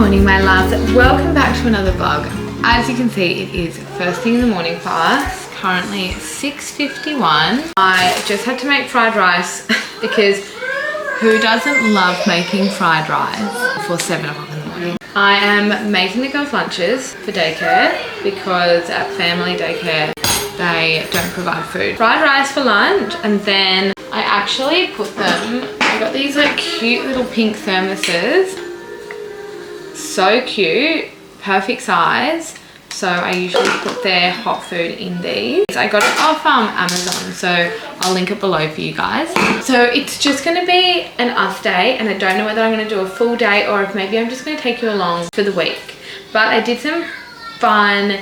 morning, my loves. Welcome back to another vlog. As you can see, it is first thing in the morning for us. Currently 6:51. I just had to make fried rice because who doesn't love making fried rice before 7 o'clock in the morning? I am making the girls' lunches for daycare because at family daycare they don't provide food. Fried rice for lunch, and then I actually put them, I got these like cute little pink thermoses. So cute, perfect size. So I usually put their hot food in these. I got it off Amazon, so I'll link it below for you guys. So it's just gonna be an us day, and I don't know whether I'm gonna do a full day or if maybe I'm just gonna take you along for the week. But I did some fun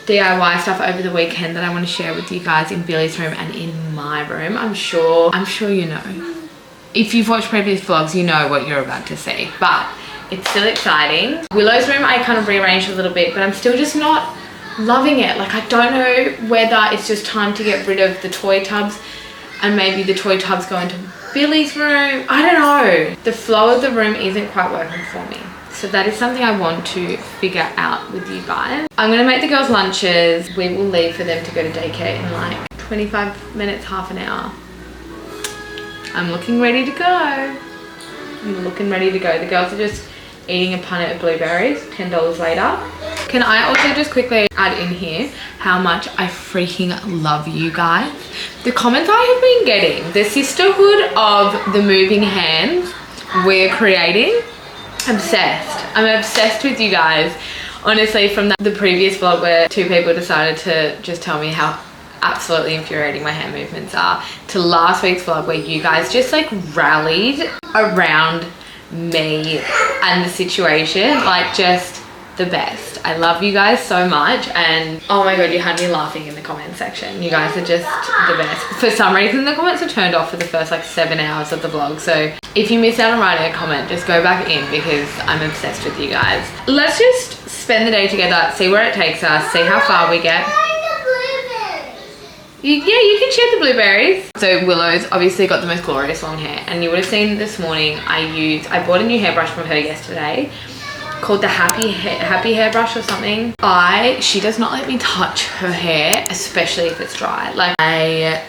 DIY stuff over the weekend that I want to share with you guys in Billy's room and in my room. I'm sure you know. If you've watched previous vlogs, you know what you're about to see, but it's still exciting. Willow's room I kind of rearranged a little bit, but I'm still just not loving it. Like, I don't know whether it's just time to get rid of the toy tubs and maybe the toy tubs go into Billy's room. I don't know. The flow of the room isn't quite working for me. So that is something I want to figure out with you guys. I'm gonna make the girls' lunches. We will leave for them to go to daycare in like 25 minutes, half an hour. I'm looking ready to go. I'm looking ready to go. The girls are just eating a punnet of blueberries, $10 later. Can I also just quickly add in here how much I freaking love you guys? The comments I have been getting, the sisterhood of the moving hands we're creating, obsessed. I'm obsessed with you guys. Honestly, from the previous vlog where 2 people decided to just tell me how absolutely infuriating my hand movements are, to last week's vlog where you guys just like rallied around me and the situation, like just the best. I love you guys so much, and oh my god, you had me laughing in the comment section. You guys are just the best. For some reason the comments are turned off for the first like 7 hours of the vlog, so if you missed out on writing a comment, just go back in because I'm obsessed with you guys. Let's just spend the day together, see where it takes us, see how far we get. Yeah, you can share the blueberries. So Willow's obviously got the most glorious long hair, and you would have seen this morning I bought a new hairbrush from her yesterday called the happy hairbrush or something. She does not let me touch her hair, especially if it's dry. Like, I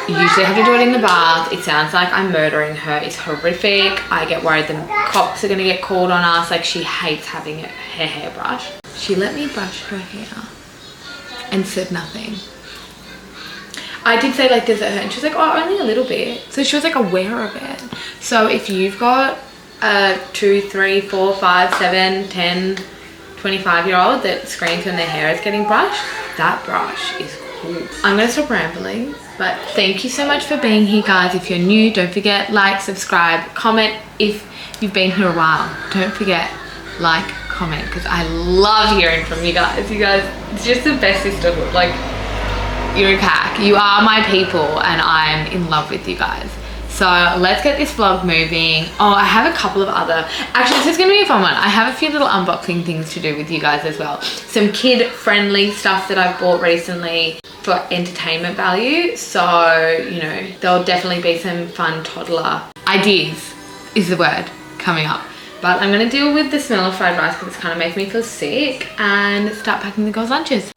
usually have to do it in the bath. It sounds like I'm murdering her. It's horrific. I get worried the cops are gonna get called on us. Like, she hates having her hairbrush. She let me brush her hair and said nothing. I did say, like, does it hurt? And she was like, oh, only a little bit. So she was like aware of it. So if you've got a 2, 3, 4, 5, 7, 10, 25-year-old that screams when their hair is getting brushed, that brush is cool. I'm gonna stop rambling, but thank you so much for being here, guys. If you're new, don't forget, like, subscribe, comment. If you've been here a while, don't forget, like, comment, because I love hearing from you guys. You guys, it's just the best sisterhood. Like, you're a cack. You are my people, and I'm in love with you guys. So let's get this vlog moving. Oh, I have a couple of other, actually this is gonna be a fun one. I have a few little unboxing things to do with you guys as well. Some kid-friendly stuff that I've bought recently for entertainment value. So, you know, there'll definitely be some fun toddler ideas, is the word, coming up. But I'm gonna deal with the smell of fried rice because it's kind of making me feel sick, and start packing the girls' lunches.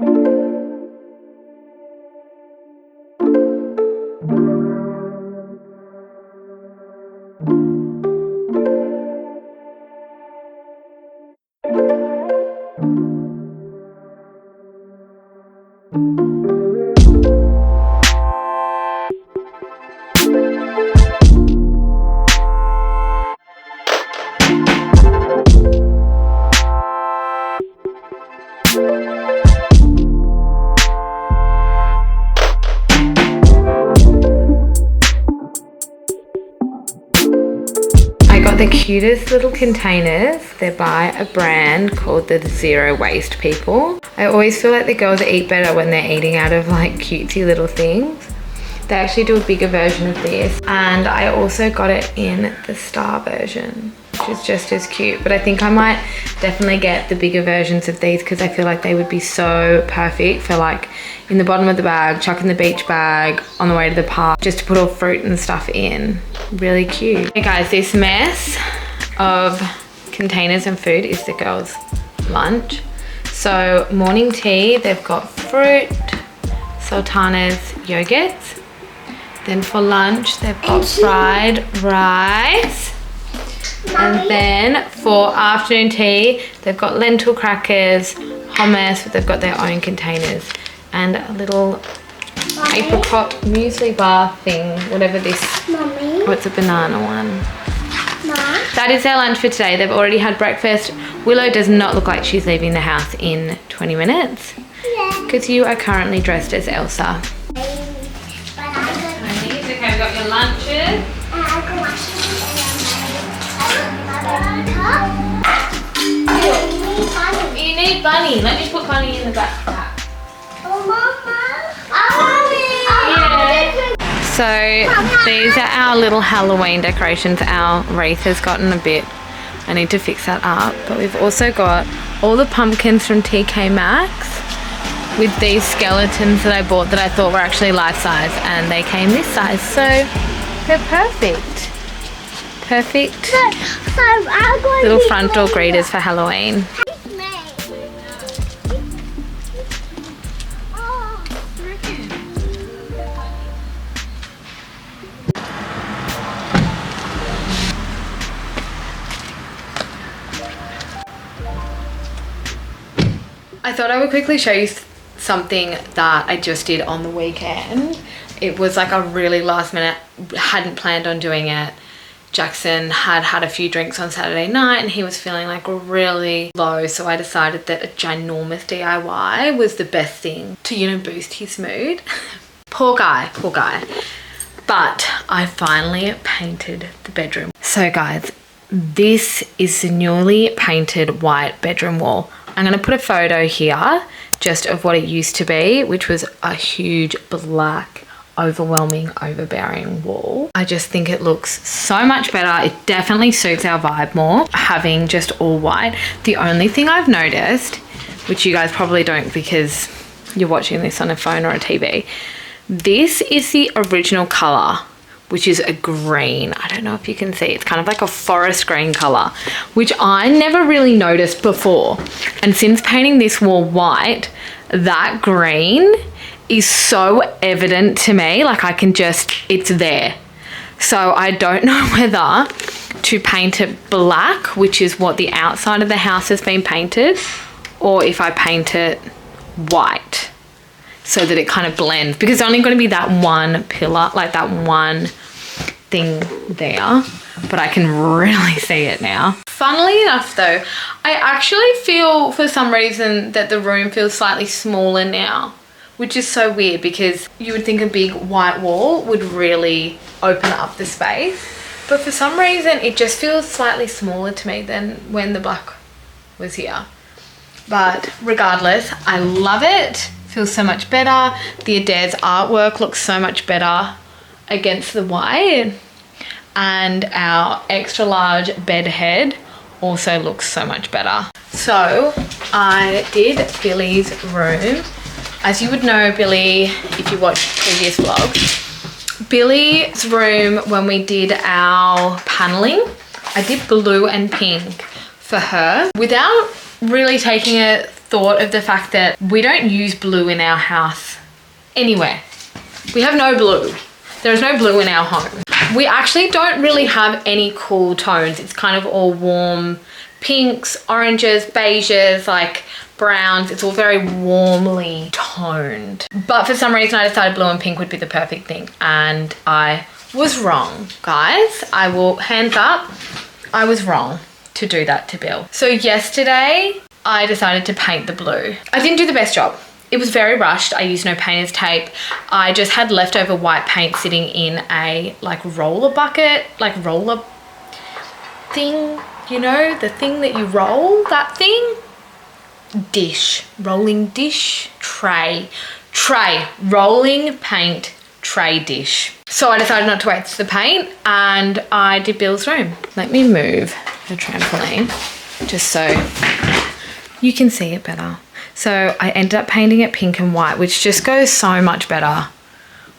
The cutest little containers. They're by a brand called the Zero Waste People. I always feel like the girls eat better when they're eating out of like cutesy little things. They actually do a bigger version of this, and I also got it in the star version, which is just as cute. But I think I might definitely get the bigger versions of these because I feel like they would be so perfect for like in the bottom of the bag, chuck in the beach bag on the way to the park, just to put all fruit and stuff in. Really cute. Hey guys, this mess of containers and food is the girls' lunch. So morning tea, they've got fruit, sultanas, yogurts. Then for lunch, they've got fried rice. And then for afternoon tea, they've got lentil crackers, hummus, but they've got their own containers. And a little apricot muesli bar thing, whatever this, what's a banana one. That is their lunch for today. They've already had breakfast. Willow does not look like she's leaving the house in 20 minutes. Because you are currently dressed as Elsa. Okay, we've got your lunches. You need Bunny. Let me put Bunny in the backpack. Oh, Mama. I want it. So these are our little Halloween decorations. Our wreath has gotten a bit, I need to fix that up. But we've also got all the pumpkins from TK Maxx with these skeletons that I bought that I thought were actually life size, and they came this size, so they're perfect. Perfect little front door greeters for Halloween. I thought I would quickly show you something that I just did on the weekend. It was like a really last minute, hadn't planned on doing it. Jackson had had a few drinks on Saturday night and he was feeling like really low, so I decided that a ginormous DIY was the best thing to, you know, boost his mood. Poor guy, poor guy. But I finally painted the bedroom. So guys, this is the newly painted white bedroom wall. I'm going to put a photo here just of what it used to be, which was a huge black, overwhelming, overbearing wall. I just think it looks so much better. It definitely suits our vibe more, having just all white. The only thing I've noticed, which you guys probably don't because you're watching this on a phone or a TV, this is the original color, which is a green. I don't know if you can see. It's kind of like a forest green color, which I never really noticed before. And since painting this wall white, that green is so evident to me. Like I can just, it's there. So I don't know whether to paint it black, which is what the outside of the house has been painted, or if I paint it white so that it kind of blends, because it's only going to be that one pillar, like that one thing there, but I can really see it now. Funnily enough though, I actually feel for some reason that the room feels slightly smaller now, which is so weird because you would think a big white wall would really open up the space, but for some reason it just feels slightly smaller to me than when the black was here. But regardless, I love it. Feels so much better. The Adair's artwork looks so much better against the white, and our extra large bed head also looks so much better. So I did Billy's room. As you would know, Billy, if you watched previous vlogs, Billy's room, when we did our paneling, I did blue and pink for her without really taking a thought of the fact that we don't use blue in our house anywhere. We have no blue. There is no blue in our home. We actually don't really have any cool tones. It's kind of all warm pinks, oranges, beiges, like browns. It's all very warmly toned. But for some reason I decided blue and pink would be the perfect thing, and I was wrong, guys. I will, hands up, I was wrong to do that to Bill. So yesterday I decided to paint the blue. I didn't do the best job. It was very rushed. I used no painter's tape. I just had leftover white paint sitting in a like roller bucket, like roller thing, you know, the thing that you roll, that thing? Dish, rolling dish, tray, rolling paint, tray dish. So I decided not to waste the paint and I did Bill's room. Let me move the trampoline just so you can see it better. So I ended up painting it pink and white, which just goes so much better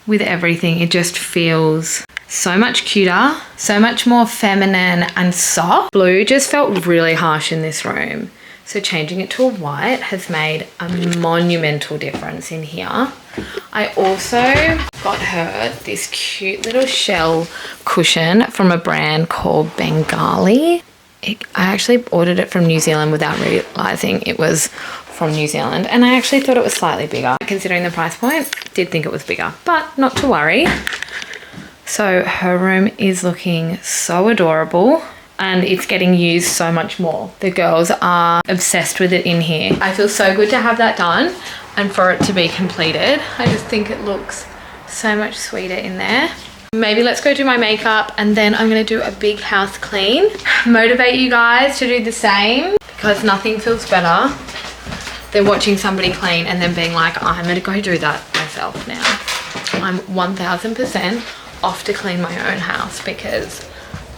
with everything. It just feels so much cuter, so much more feminine and soft. Blue just felt really harsh in this room. So changing it to a white has made a monumental difference in here. I also got her this cute little shell cushion from a brand called Bengali. I actually ordered it from New Zealand without realising it was from New Zealand, and I actually thought it was slightly bigger. Considering the price point, did think it was bigger, but not to worry. So her room is looking so adorable and it's getting used so much more. The girls are obsessed with it in here. I feel so good to have that done and for it to be completed. I just think it looks so much sweeter in there. Maybe let's go do my makeup and then I'm gonna do a big house clean. Motivate you guys to do the same because nothing feels better than watching somebody clean and then being like, I'm gonna go do that myself now. I'm 1000% off to clean my own house because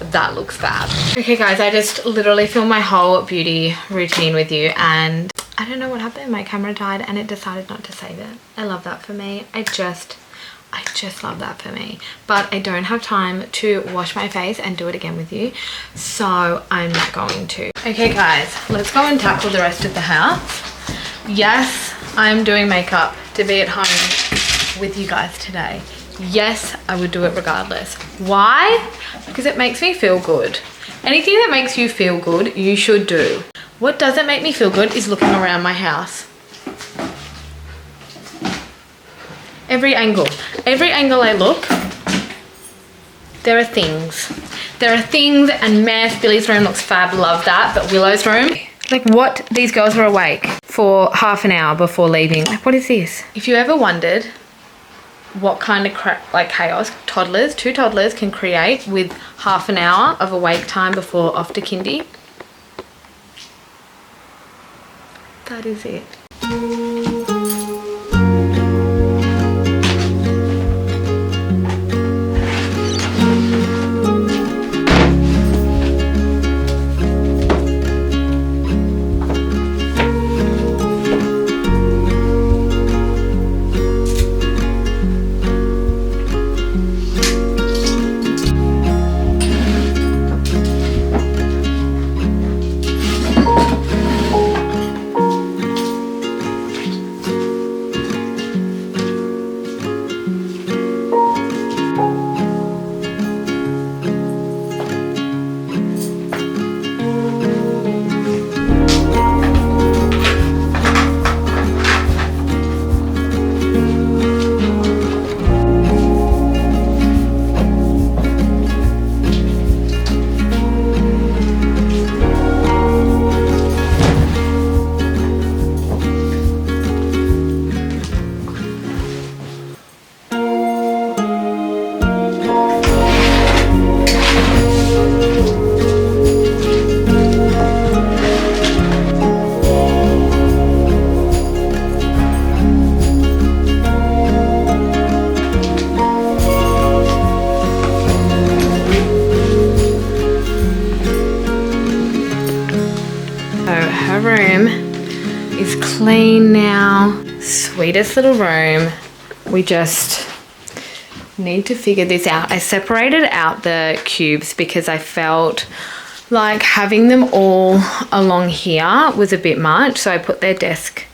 that looks bad. Okay guys, I just literally filmed my whole beauty routine with you and I don't know what happened. My camera died and it decided not to save it. I love that for me. I just love that for me. But I don't have time to wash my face and do it again with you. So I'm not going to. Okay guys, let's go and tackle the rest of the house. Yes, I'm doing makeup to be at home with you guys today. Yes, I would do it regardless. Why? Because it makes me feel good. Anything that makes you feel good, you should do. What doesn't make me feel good is looking around my house. Every angle I look, there are things. There are things and mess. Billy's room looks fab, love that. But Willow's room, like what? These girls were awake for half an hour before leaving. Like what is this? If you ever wondered what kind of chaos two toddlers can create with half an hour of awake time before off to kindy, that is it. Clean now. Sweetest little room. We just need to figure this out. I separated out the cubes because I felt like having them all along here was a bit much. So I put their desk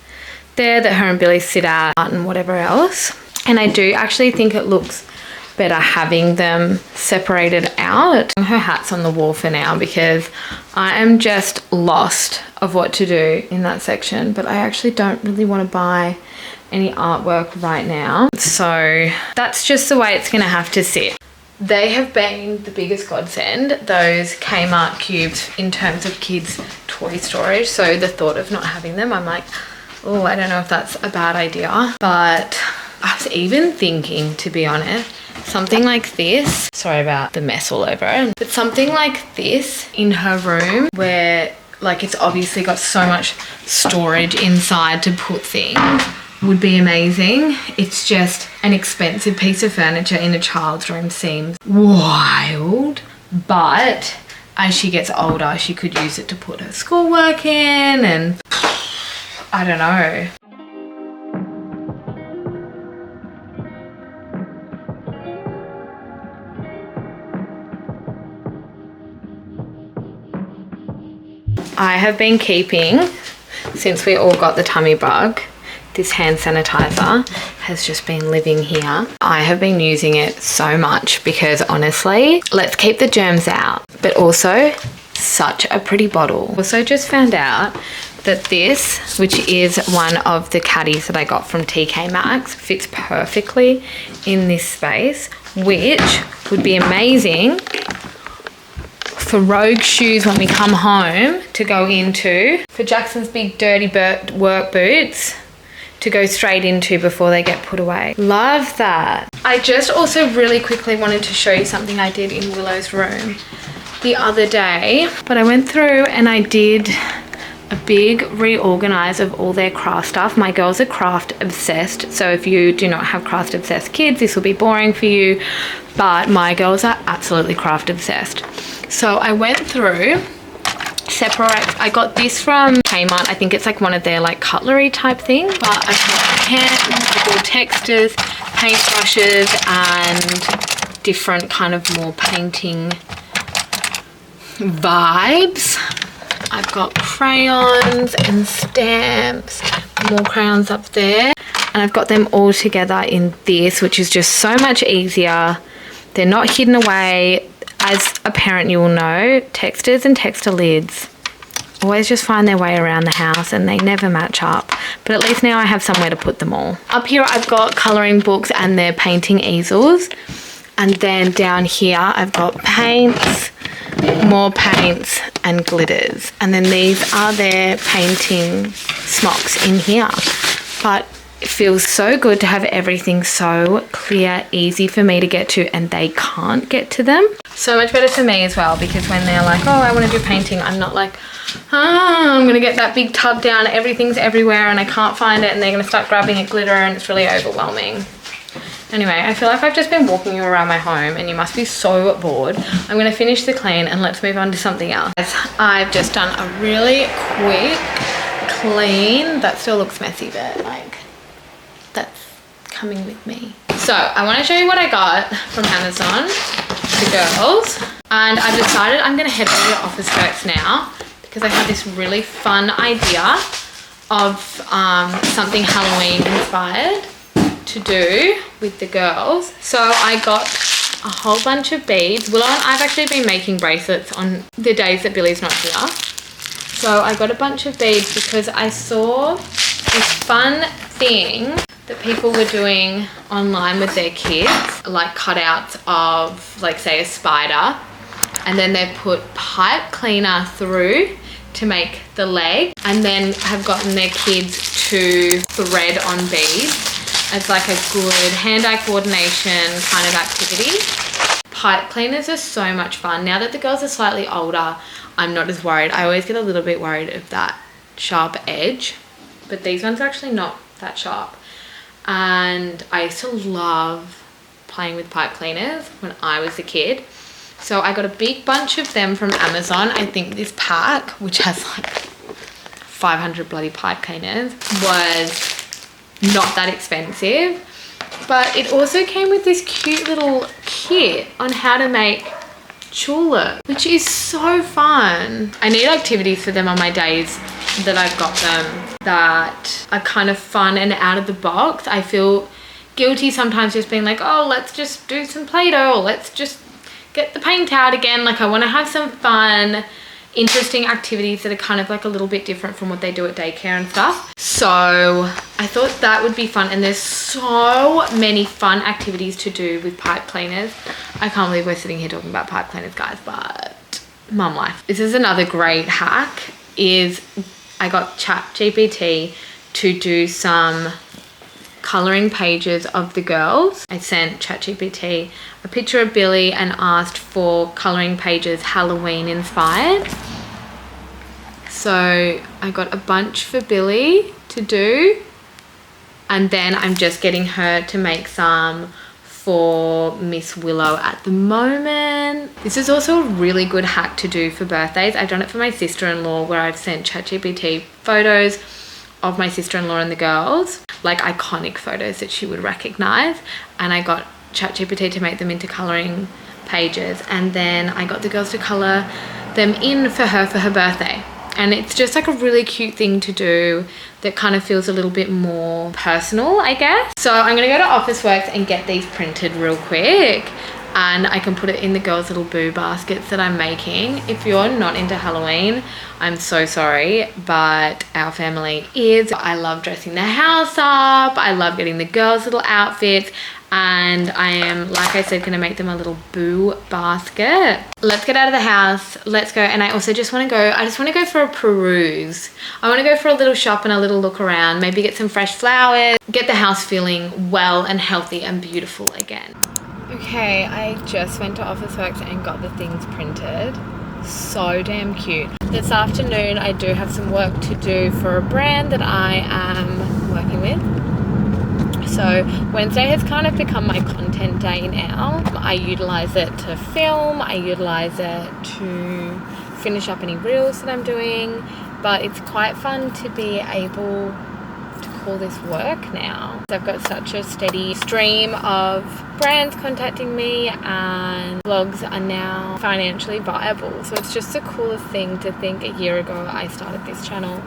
there that her and Billy sit at and whatever else. And I do actually think it looks better having them separated out. Her hat's on the wall for now because I am just lost of what to do in that section, but I actually don't really want to buy any artwork right now. So that's just the way it's gonna have to sit. They have been the biggest godsend, those Kmart cubes, in terms of kids' toy storage. So the thought of not having them, I'm like, oh, I don't know if that's a bad idea. But I was even thinking, to be honest, something like this, sorry about the mess all over it, but something like this in her room where like it's obviously got so much storage inside to put things would be amazing. It's just an expensive piece of furniture in a child's room seems wild, but as she gets older she could use it to put her schoolwork in, and I don't know. I have been keeping, since we all got the tummy bug, this hand sanitizer has just been living here. I have been using it so much because honestly, let's keep the germs out, but also such a pretty bottle. Also just found out that this, which is one of the caddies that I got from TK Maxx, fits perfectly in this space, which would be amazing for Rogue shoes when we come home to go into, for Jackson's big dirty work boots to go straight into before they get put away. Love that. I just also really quickly wanted to show you something I did in Willow's room the other day, but I went through and I did a big reorganize of all their craft stuff. My girls are craft obsessed, so if you do not have craft obsessed kids, this will be boring for you, but my girls are absolutely craft obsessed. So I went through, I got this from Kmart. I think it's like one of their like cutlery type thing, but I've got pens, all textures, paintbrushes, and different kind of more painting vibes. I've got crayons and stamps, more crayons up there, and I've got them all together in this, which is just so much easier. They're not hidden away. As a parent, you will know, textures and texture lids always just find their way around the house and they never match up, but at least now I have somewhere to put them all. Up here I've got colouring books and their painting easels, and then down here I've got paints, more paints and glitters, and then these are their painting smocks in here. But it feels so good to have everything so clear, easy for me to get to, and they can't get to them. So much better for me as well, because when they're like, oh, I want to do painting, I'm not like, I'm gonna get that big tub down, everything's everywhere and I can't find it, and they're gonna start grabbing at glitter and it's really overwhelming. Anyway, I feel like I've just been walking you around my home and you must be so bored. I'm gonna finish the clean and let's move on to something else. I've just done a really quick clean. That still looks messy, but like, that's coming with me. So I want to show you what I got from Amazon, the girls, and I've decided I'm gonna head over to Office Works now because I have this really fun idea of something Halloween inspired to do with the girls. So I got a whole bunch of beads. Willow and I've actually been making bracelets on the days that Billy's not here. So I got a bunch of beads because I saw this fun thing that people were doing online with their kids, like cutouts of, like, say a spider, and then they put pipe cleaner through to make the leg, and then have gotten their kids to thread on beads as like a good hand-eye coordination kind of activity. Pipe cleaners are so much fun. Now that the girls are slightly older, I'm not as worried. I always get a little bit worried of that sharp edge, but these ones are actually not that sharp. And I used to love playing with pipe cleaners when I was a kid. So I got a big bunch of them from Amazon. I think this pack, which has like 500 bloody pipe cleaners, was not that expensive, but it also came with this cute little kit on how to make tulips, which is so fun. I need activities for them on my days that I've got them that are kind of fun and out of the box. I feel guilty sometimes just being like, oh, let's just do some Play-Doh, or let's just get the paint out again. Like, I want to have some fun, interesting activities that are kind of like a little bit different from what they do at daycare and stuff. So I thought that would be fun, and there's so many fun activities to do with pipe cleaners. I can't believe we're sitting here talking about pipe cleaners, guys, but mum life. This is another great hack, is I got ChatGPT to do some colouring pages of the girls. I sent ChatGPT a picture of Billy and asked for colouring pages Halloween inspired. So I got a bunch for Billy to do, and then I'm just getting her to make some for Miss Willow at the moment. This is also a really good hack to do for birthdays. I've done it for my sister-in-law, where I've sent ChatGPT photos of my sister-in-law and the girls, like iconic photos that she would recognize, and I got ChatGPT to make them into colouring pages, and then I got the girls to colour them in for her birthday. and it's just like a really cute thing to do that kind of feels a little bit more personal, I guess. So I'm gonna go to Officeworks and get these printed real quick, and I can put it in the girls' little boo baskets that I'm making. If you're not into Halloween, I'm so sorry, but our family is. I love dressing the house up. I love getting the girls' little outfits, and I am, like I said, gonna make them a little boo basket. Let's get out of the house. Let's go. And I also just want to go, I just want to go for a peruse. I want to go for a little shop and a little look around, maybe get some fresh flowers, get the house feeling well and healthy and beautiful again. Okay, I just went to Officeworks and got the things printed. So damn cute. This afternoon I do have some work to do for a brand that I am working with. So Wednesday has kind of become my content day now. I utilize it to film, I utilize it to finish up any reels that I'm doing, but it's quite fun to be able to call this work now. I've got such a steady stream of brands contacting me, and vlogs are now financially viable. So it's just the coolest thing to think. A year ago I started this channel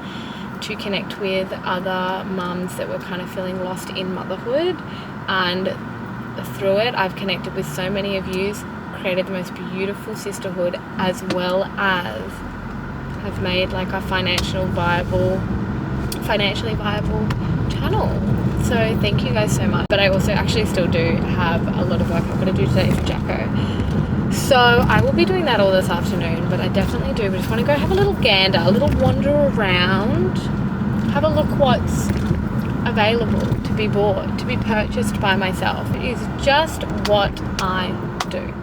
to connect with other mums that were kind of feeling lost in motherhood, and through it I've connected with so many of you, created the most beautiful sisterhood, as well as have made like a financially viable channel. So thank you guys so much. But I also actually still do have a lot of work I've got to do today for Jacko, so I will be doing that all this afternoon. But I definitely do, but just want to go have a little gander, a little wander around, have a look what's available to be bought, to be purchased by myself. It is just what I do.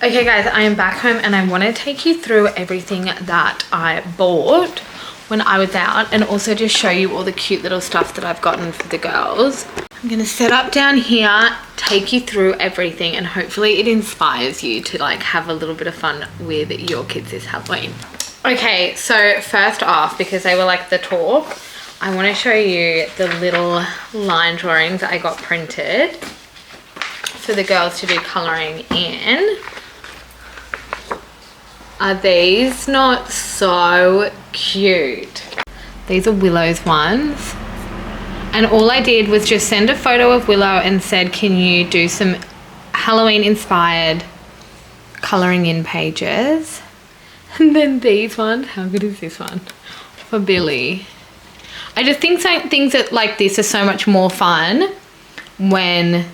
Okay guys, I am back home and I want to take you through everything that I bought when I was out, and also just show you all the cute little stuff that I've gotten for the girls. I'm going to set up down here, take you through everything, and hopefully it inspires you to like have a little bit of fun with your kids this Halloween. Okay, so first off, because they were like the talk, I want to show you the little line drawings I got printed for the girls to do colouring in. Are these not so cute? These are Willow's ones. And all I did was just send a photo of Willow and said, can you do some Halloween inspired colouring in pages? And then these ones, how good is this one? For Billy. I just think things that like this are so much more fun when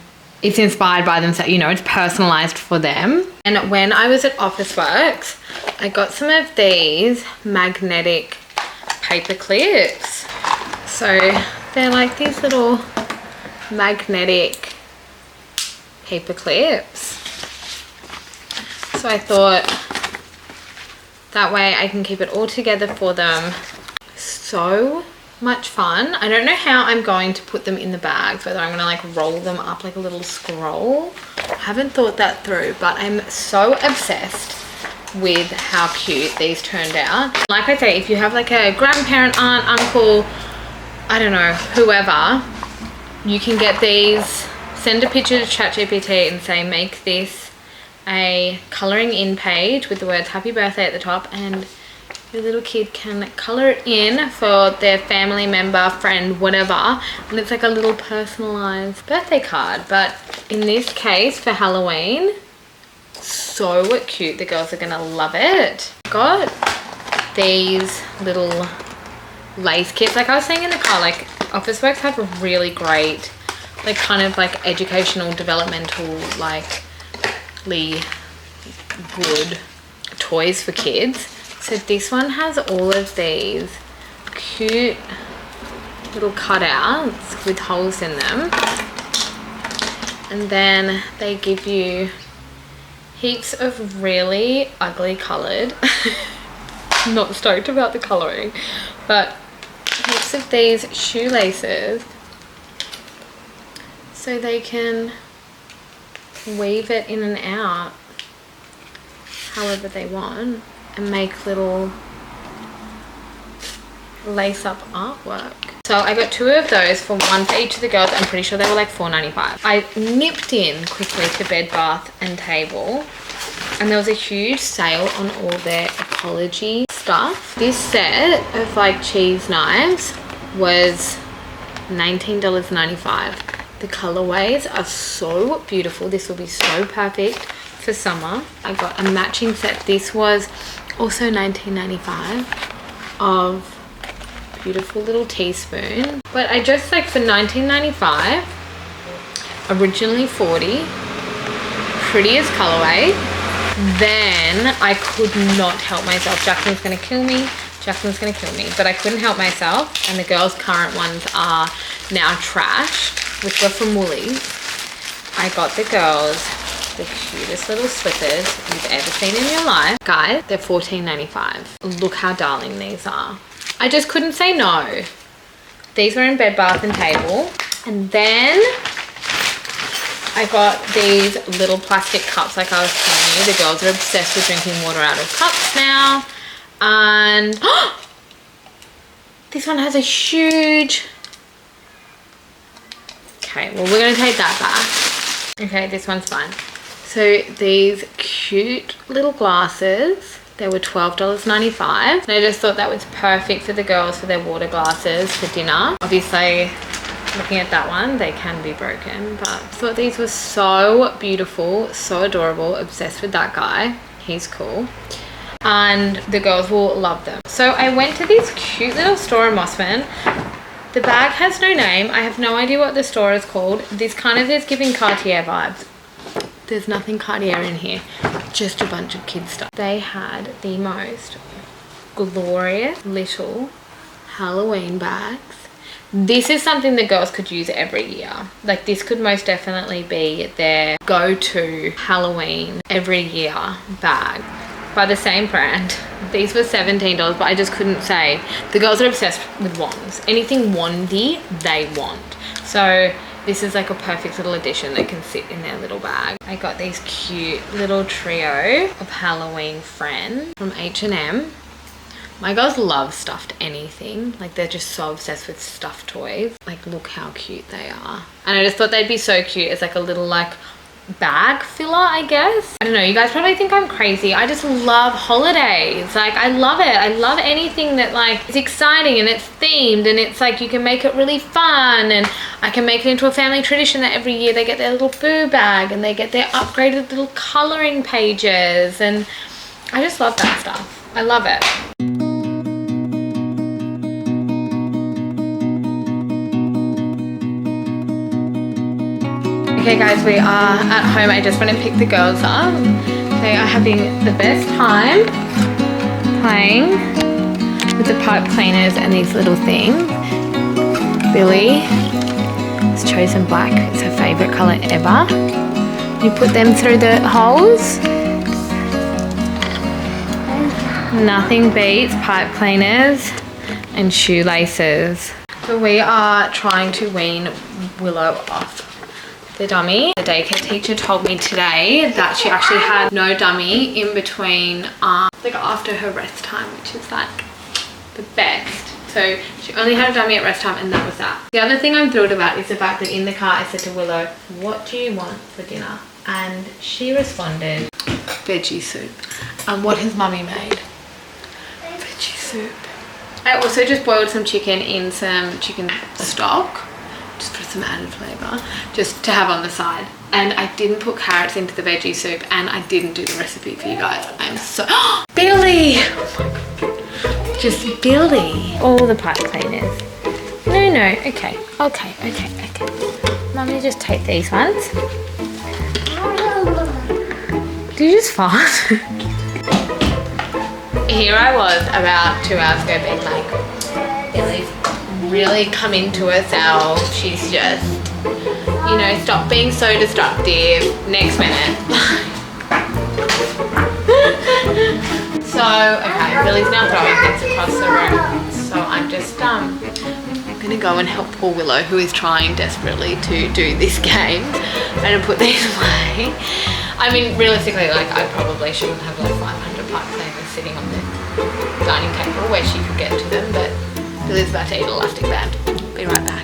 it's inspired by them, so you know it's personalized for them. And when I was at Officeworks, I got some of these magnetic paper clips. So they're like these little magnetic paper clips. So I thought that way I can keep it all together for them. So much fun. I don't know how I'm going to put them in the bags, whether I'm going to like roll them up like a little scroll. I haven't thought that through, but I'm so obsessed with how cute these turned out. Like I say, if you have like a grandparent, aunt, uncle, I don't know, whoever, you can get these, send a picture to ChatGPT and say make this a colouring in page with the words happy birthday at the top, and your little kid can colour it in for their family member, friend, whatever, and it's like a little personalised birthday card. But in this case for Halloween, so cute. The girls are gonna love it. Got these little lace kits, like I was saying in the car, like Officeworks have a really great like kind of like educational, developmental, like good toys for kids. So this one has all of these cute little cutouts with holes in them, and then they give you heaps of really ugly coloured not stoked about the colouring, but heaps of these shoelaces so they can weave it in and out however they want and make little lace up artwork. So I got 2 of those for one for each of the girls. I'm pretty sure they were like $4.95. I nipped in quickly to Bed Bath and Table, and there was a huge sale on all their ecology stuff. This set of like cheese knives was $19.95. The colorways are so beautiful. This will be so perfect for summer. I got a matching set. This was also $19.95 of beautiful little teaspoon, but I just like for $19.95, originally $40, prettiest colorway. Then I could not help myself. Jacqueline's gonna kill me, but I couldn't help myself, and the girls' current ones are now trashed, which were from Woolies. I got the girls the cutest little slippers you've ever seen in your life. Guys, they're $14.95. Look how darling these are. I just couldn't say no. These were in Bed Bath and Table. And then I got these little plastic cups like I was telling you. The girls are obsessed with drinking water out of cups now. And this one has a huge... Okay, well, we're going to take that back. Okay, this one's fine. So these cute little glasses, they were $12.95. And I just thought that was perfect for the girls for their water glasses for dinner. Obviously, looking at that one, they can be broken, but I thought these were so beautiful, so adorable. Obsessed with that guy. He's cool. And the girls will love them. So I went to this cute little store in Mossman. The bag has no name. I have no idea what the store is called. This kind of is giving Cartier vibes. There's nothing Cartier in here, just a bunch of kids stuff. They had the most glorious little Halloween bags. This is something the girls could use every year. Like, this could most definitely be their go-to Halloween every year bag by the same brand. These were $17, but I just couldn't say. The girls are obsessed with wands. Anything wandy, they want. So this is like a perfect little addition that can sit in their little bag. I got these cute little trio of Halloween friends from H&M. My girls love stuffed anything. Like, they're just so obsessed with stuffed toys. Like, look how cute they are. And I just thought they'd be so cute as like a little like bag filler, I guess. I don't know, you guys probably think I'm crazy. I just love holidays. Like, I love it. I love anything that like is exciting and it's themed and it's like you can make it really fun, and I can make it into a family tradition that every year they get their little boo bag and they get their upgraded little coloring pages, and I just love that stuff. I love it. Okay guys, we are at home. I just went and picked the girls up. They are having the best time playing with the pipe cleaners and these little things. Billy has chosen black. It's her favourite colour ever. You put them through the holes. Nothing beats pipe cleaners and shoelaces. So we are trying to wean Willow off the dummy. The daycare teacher told me today that she actually had no dummy in between like after her rest time, which is like the best. So she only had a dummy at rest time, and that was that. The other thing I'm thrilled about is the fact that in the car I said to Willow, what do you want for dinner? And she responded, veggie soup. And what has mummy made? Veggie soup. I also just boiled some chicken in some chicken stock, just for some added flavour, just to have on the side. And I didn't put carrots into the veggie soup, and I didn't do the recipe for you guys. I'm so... Billy! Oh my God. Just Billy. All the pipe cleaners. No, okay. Mummy, just take these ones. Did you just fart? Here I was about 2 hours ago being like, Billy's really come into herself. She's just, you know, stop being so destructive. Next minute. So, okay, Billy's now throwing things across the room. So I'm just gonna gonna go and help poor Willow, who is trying desperately to do this game. I'm gonna put these away. I mean, realistically, like, I probably shouldn't have like 500 parts things sitting on the dining table where she could get to them, but Lily's about to eat elastic band. Be right back.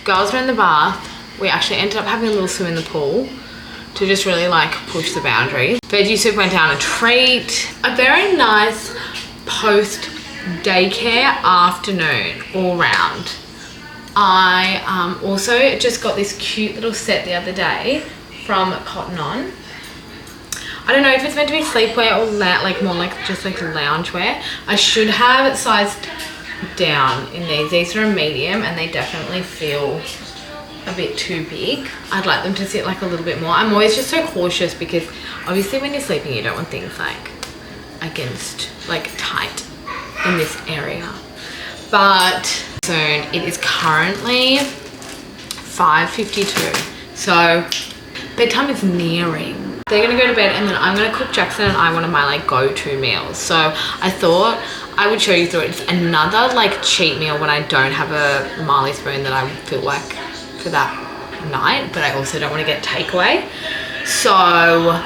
Girls were in the bath. We actually ended up having a little swim in the pool to just really like push the boundaries. Veggie soup went down a treat. A very nice post daycare afternoon all round. I also just got this cute little set the other day from Cotton On. I don't know if it's meant to be sleepwear or like more like just like loungewear. I should have it sized down in these. These are a medium and they definitely feel a bit too big. I'd like them to sit like a little bit more. I'm always just so cautious because obviously when you're sleeping you don't want things like against like tight in this area. But soon it is currently 5:52, so bedtime is nearing. They're gonna go to bed and then I'm gonna cook Jackson and I one of my like go-to meals. So I thought I would show you through it. It's another like cheat meal when I don't have a Marley spoon that I feel like for that night, but I also don't want to get takeaway. So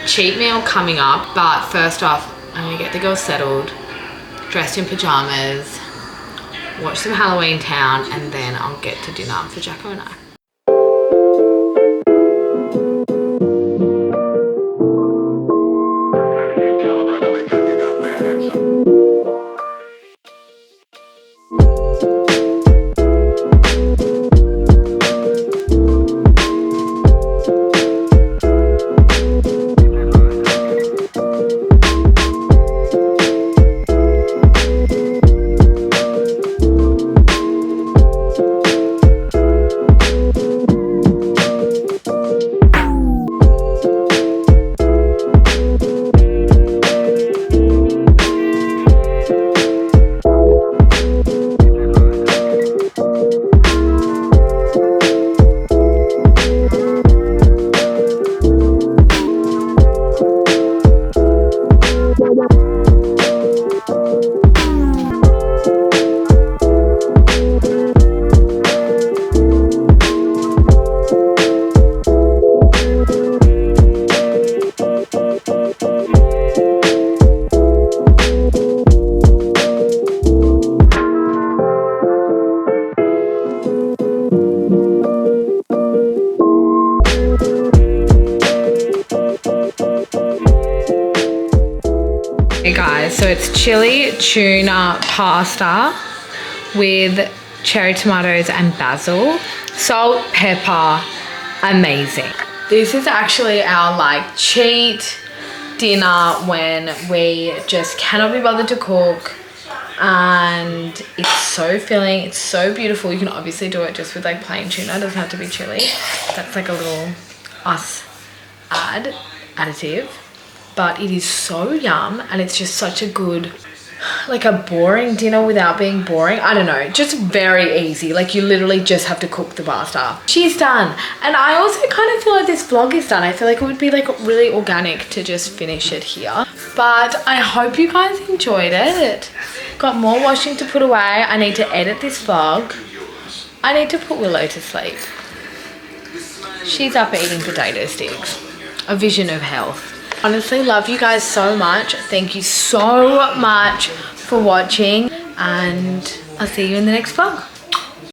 cheat meal coming up, but first off, I'm gonna get the girls settled, dressed in pajamas, watch some Halloween Town, and then I'll get to dinner for Jacko and I. Hey guys, so it's chili tuna pasta with cherry tomatoes and basil, salt, pepper, amazing. This is actually our like cheat dinner when we just cannot be bothered to cook, and it's so filling, it's so beautiful. You can obviously do it just with like plain tuna, it doesn't have to be chili. That's like a little us additive. But it is so yum, and it's just such a good, like a boring dinner without being boring. I don't know, just very easy. Like you literally just have to cook the pasta. She's done. And I also kind of feel like this vlog is done. I feel like it would be like really organic to just finish it here. But I hope you guys enjoyed it. Got more washing to put away. I need to edit this vlog. I need to put Willow to sleep. She's up eating potato sticks. A vision of health. Honestly, love you guys so much. Thank you so much for watching, and I'll see you in the next vlog.